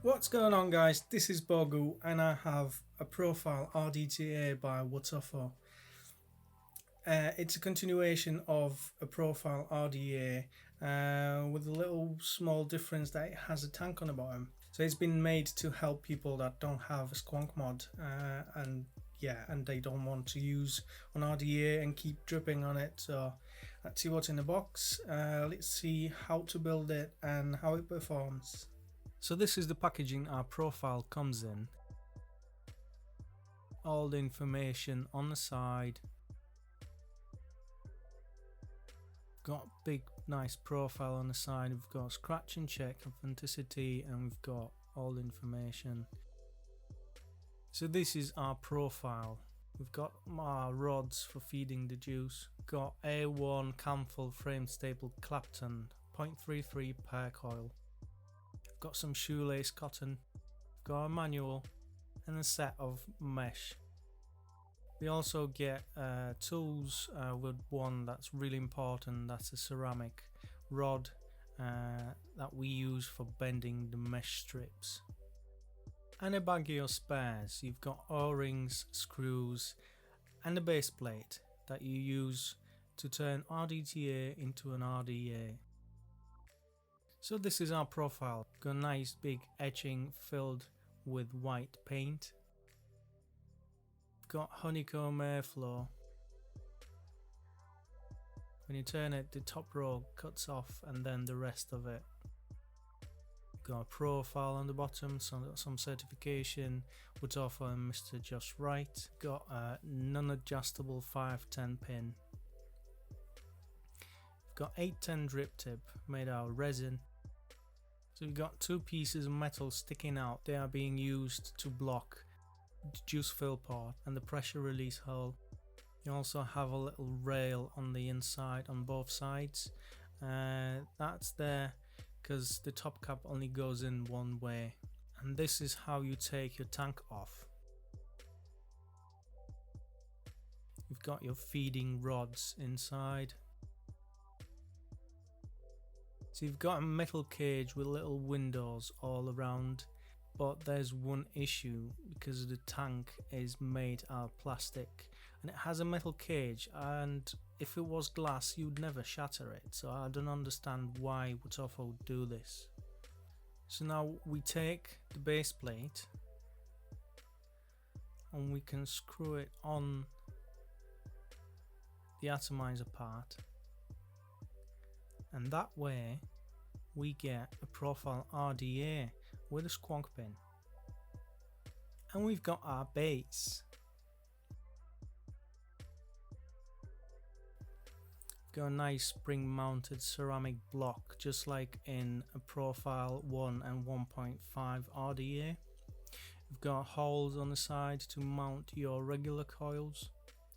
What's going on, guys? This is Bogu and I have a Profile RDTA by WOTOFO. It's a continuation of a Profile RDA with a little small difference that it has a tank on the bottom. So it's been made to help people that don't have a squonk mod and they don't want to use an RDA and keep dripping on it. So let's see what's in the box. Let's see how to build it and how it performs. So this is the packaging our profile comes in. All the information on the side. Got big nice profile on the side. We've got scratch and check authenticity, and we've got all the information. So this is our profile. We've got our rods for feeding the juice. Got A1 camful frame staple Clapton 0.33 per coil. Got some shoelace cotton, got a manual and a set of mesh. We also get tools with one that's really important. That's a ceramic rod that we use for bending the mesh strips, and a baggie of spares. You've got O-rings, screws and a base plate that you use to turn RDTA into an RDA. So this is our profile. Got a nice big etching filled with white paint. Got honeycomb airflow. When you turn it, the top row cuts off and then the rest of it. Got a profile on the bottom, some certification, WOTOFO and Mr. Josh Wright. Got a non-adjustable 510 pin. Got 810 drip tip made out of resin. So you've got two pieces of metal sticking out. They are being used to block the juice fill part and the pressure release hole. You also have a little rail on the inside on both sides. That's there because the top cap only goes in one way. And this is how you take your tank off. You've got your feeding rods inside. So you've got a metal cage with little windows all around, but there's one issue because the tank is made out of plastic and it has a metal cage, and if it was glass you'd never shatter it. So I don't understand why WOTOFO do this. So now we take the base plate and we can screw it on the atomizer part. And that way we get a Profile RDA with a squonk pin. And we've got our base. Got a nice spring mounted ceramic block just like in a Profile 1 and 1.5 RDA. You've got holes on the side to mount your regular coils.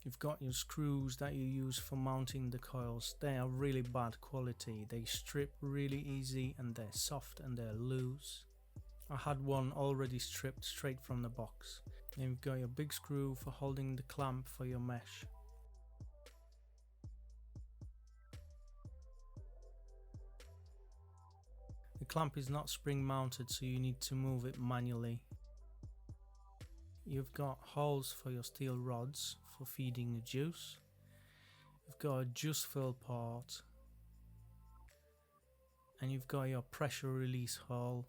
You've got your screws that you use for mounting the coils. They are really bad quality. They strip really easy and they're soft and they're loose. I had one already stripped straight from the box. Then you've got your big screw for holding the clamp for your mesh. The clamp is not spring mounted, so you need to move it manually. You've got holes for your steel rods for feeding the juice. You've got a juice fill part. And you've got your pressure release hole.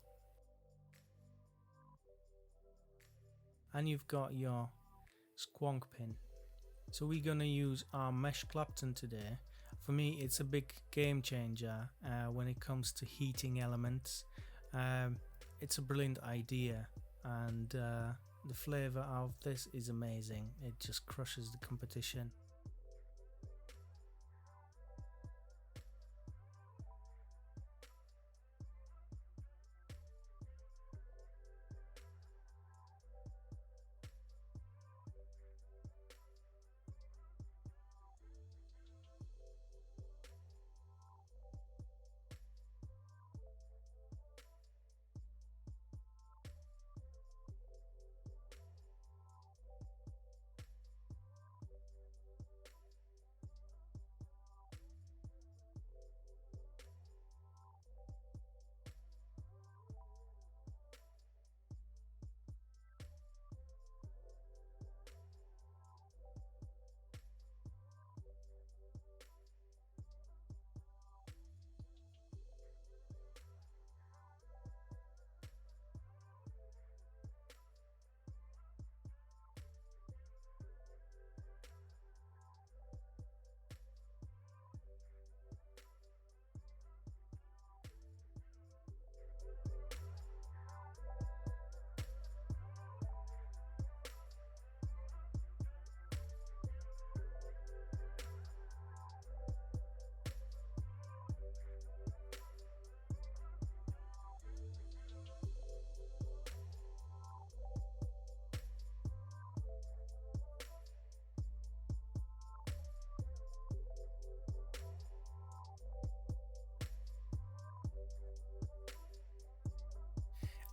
And you've got your squonk pin. So we're gonna use our mesh Clapton today. For me it's a big game changer when it comes to heating elements. It's a brilliant idea, and the flavor of this is amazing. It just crushes the competition.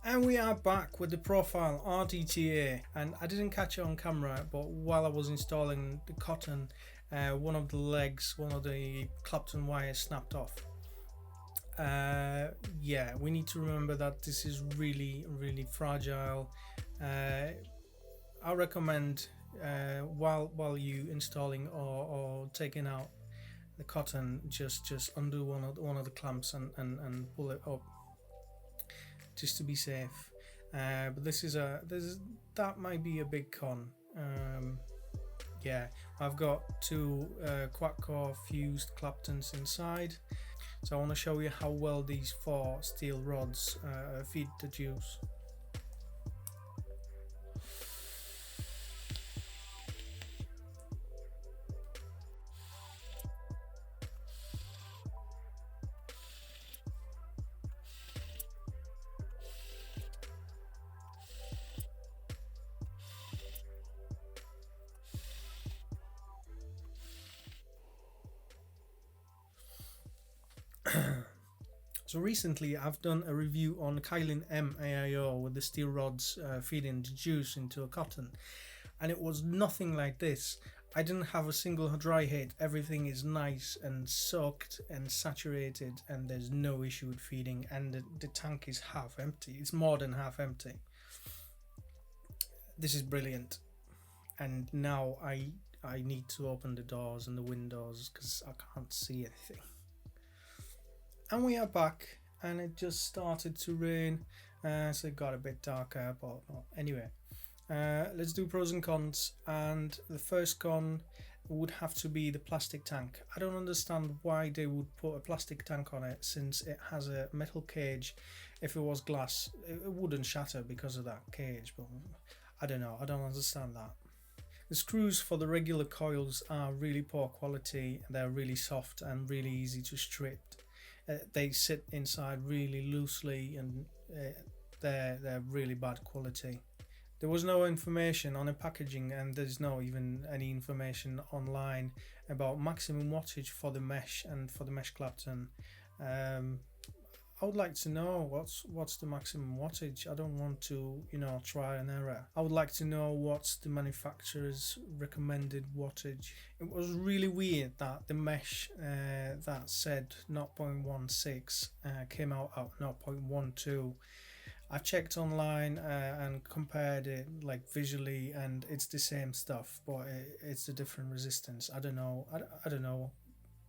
And we are back with the Profile RDTA, and I didn't catch it on camera, but while I was installing the cotton, one of the legs, one of the Clapton wires snapped off. Yeah, we need to remember that this is really fragile. I recommend while you installing or taking out the cotton, just undo one of the clamps and pull it up, just to be safe. But that might be a big con. Yeah, I've got two quad-core fused Claptons inside, so I want to show you how well these 4 steel rods feed the juice. So recently I've done a review on COILER M AIO with the steel rods feeding the juice into a cotton, and it was nothing like this. I didn't have a single dry hit. Everything is nice and soaked and saturated, and there's no issue with feeding, and the tank is half empty. It's more than half empty. This is brilliant. And now I need to open the doors and the windows because I can't see anything. And we are back, and it just started to rain, so it got a bit darker, but anyway, let's do pros and cons. And the first con would have to be the plastic tank. I don't understand why they would put a plastic tank on it, since it has a metal cage. If it was glass, it wouldn't shatter because of that cage, but I don't know, I don't understand that. The screws for the regular coils are really poor quality. They're really soft and really easy to strip. They sit inside really loosely, and they're really bad quality. There was no information on the packaging, and there's no even any information online about maximum wattage for the mesh and for the mesh Clapton. I would like to know what's the maximum wattage. I don't want to, try and error. I would like to know what's the manufacturer's recommended wattage. It was really weird that the mesh that said 0.16 came out at 0.12. I checked online and compared it visually, and it's the same stuff, but it's a different resistance. I don't know. I don't know.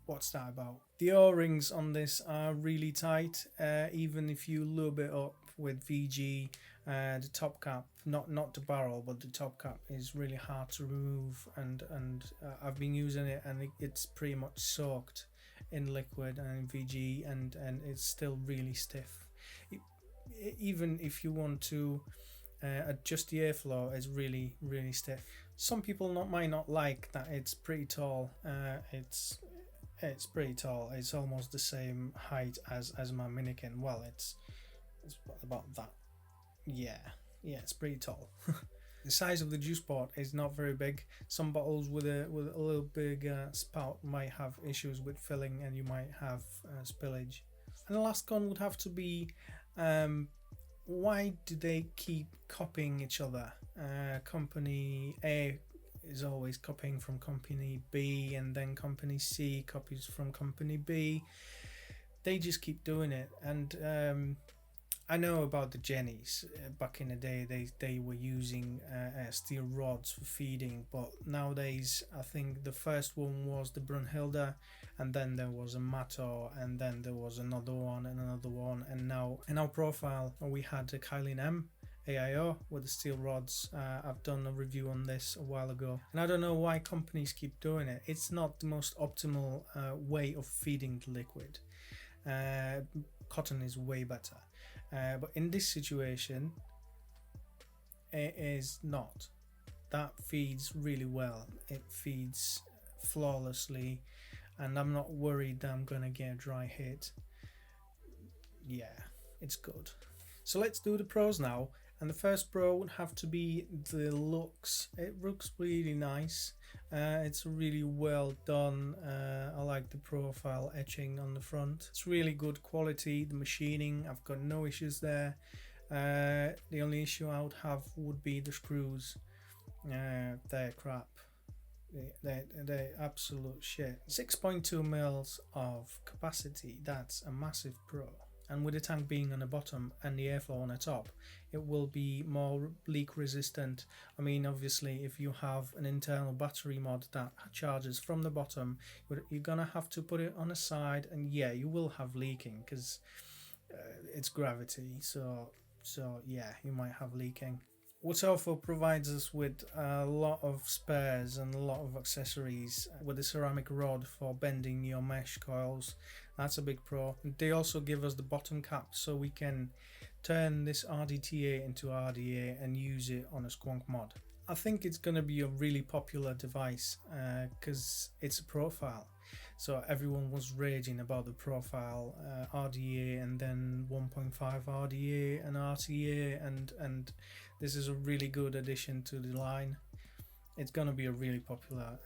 What's that about? The O-rings on this are really tight. Even if you lube it up with VG, the top cap, not the barrel, but the top cap is really hard to remove. And I've been using it, and it's pretty much soaked in liquid and in VG, and it's still really stiff. Even if you want to adjust the airflow, it's really stiff. Some people might not like that it's pretty tall. It's pretty tall. It's almost the same height as my Minikin. Well, it's about that. Yeah, it's pretty tall. The size of the juice pot is not very big. Some bottles with a little big spout might have issues with filling, and you might have spillage. And the last con would have to be why do they keep copying each other? Company A is always copying from company B, and then company C copies from company B. They just keep doing it. And I know about the Jennies. Back in the day, they were using steel rods for feeding, but nowadays I think the first one was the Brunhilde, and then there was a Matto, and then there was another one, and now in our Profile we had the COILER M AIO with the steel rods. I've done a review on this a while ago, and I don't know why companies keep doing it. It's not the most optimal way of feeding the liquid. Cotton is way better, but in this situation it is not. That feeds really well. It feeds flawlessly, and I'm not worried that I'm gonna get a dry hit. Yeah, it's good. So let's do the pros now. And the first pro would have to be the looks. It looks really nice. It's really well done. I like the profile etching on the front. It's really good quality. The machining, I've got no issues there. The only issue I would have would be the screws. They're crap. They're absolute shit. 6.2 mils of capacity, that's a massive pro. And with the tank being on the bottom and the airflow on the top, it will be more leak resistant. I mean, obviously, if you have an internal battery mod that charges from the bottom, you're gonna have to put it on the side, and yeah, you will have leaking because it's gravity. So yeah, you might have leaking. WOTOFO provides us with a lot of spares and a lot of accessories with a ceramic rod for bending your mesh coils. That's a big pro. They also give us the bottom cap so we can turn this RDTA into RDA and use it on a squonk mod. I think it's going to be a really popular device because it's a profile. So everyone was raging about the profile RDA and then 1.5 RDA and RTA, and this is a really good addition to the line. It's going to be a really popular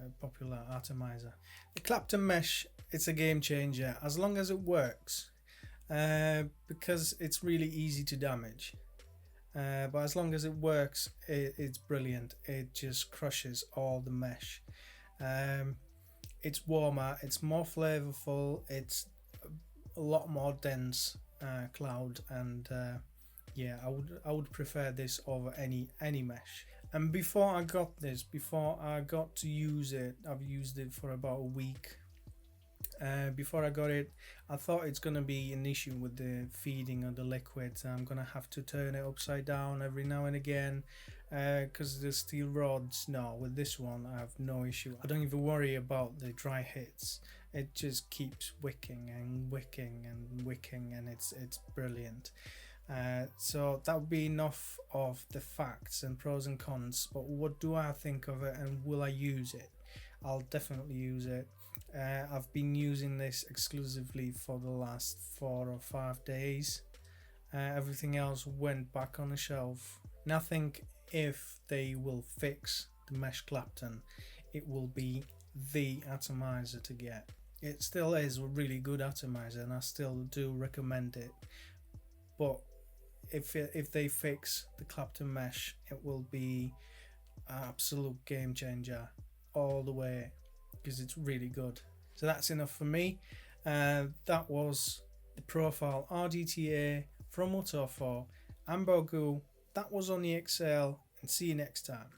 atomizer. The Clapton mesh, it's a game changer as long as it works, because it's really easy to damage. But as long as it works, it's brilliant. It just crushes all the mesh. It's warmer, it's more flavorful, it's a lot more dense cloud, and yeah, I would prefer this over any mesh. And before I got to use it, I've used it for about a week. Before I got it, I thought it's gonna be an issue with the feeding of the liquids. I'm gonna have to turn it upside down every now and again because the steel rods. No, with this one I have no issue. I don't even worry about the dry hits. It just keeps wicking and wicking and wicking, and it's brilliant. So that would be enough of the facts and pros and cons, but what do I think of it and will I use it? I'll definitely use it. I've been using this exclusively for the last 4 or 5 days. Everything else went back on the shelf. And I think if they will fix the mesh Clapton, it will be the atomizer to get. It still is a really good atomizer and I still do recommend it, but if they fix the Clapton mesh, it will be an absolute game changer all the way, because it's really good. So that's enough for me. That was the Profile RDTA from WOTOFO and Bogu. That was on the XL, and see you next time.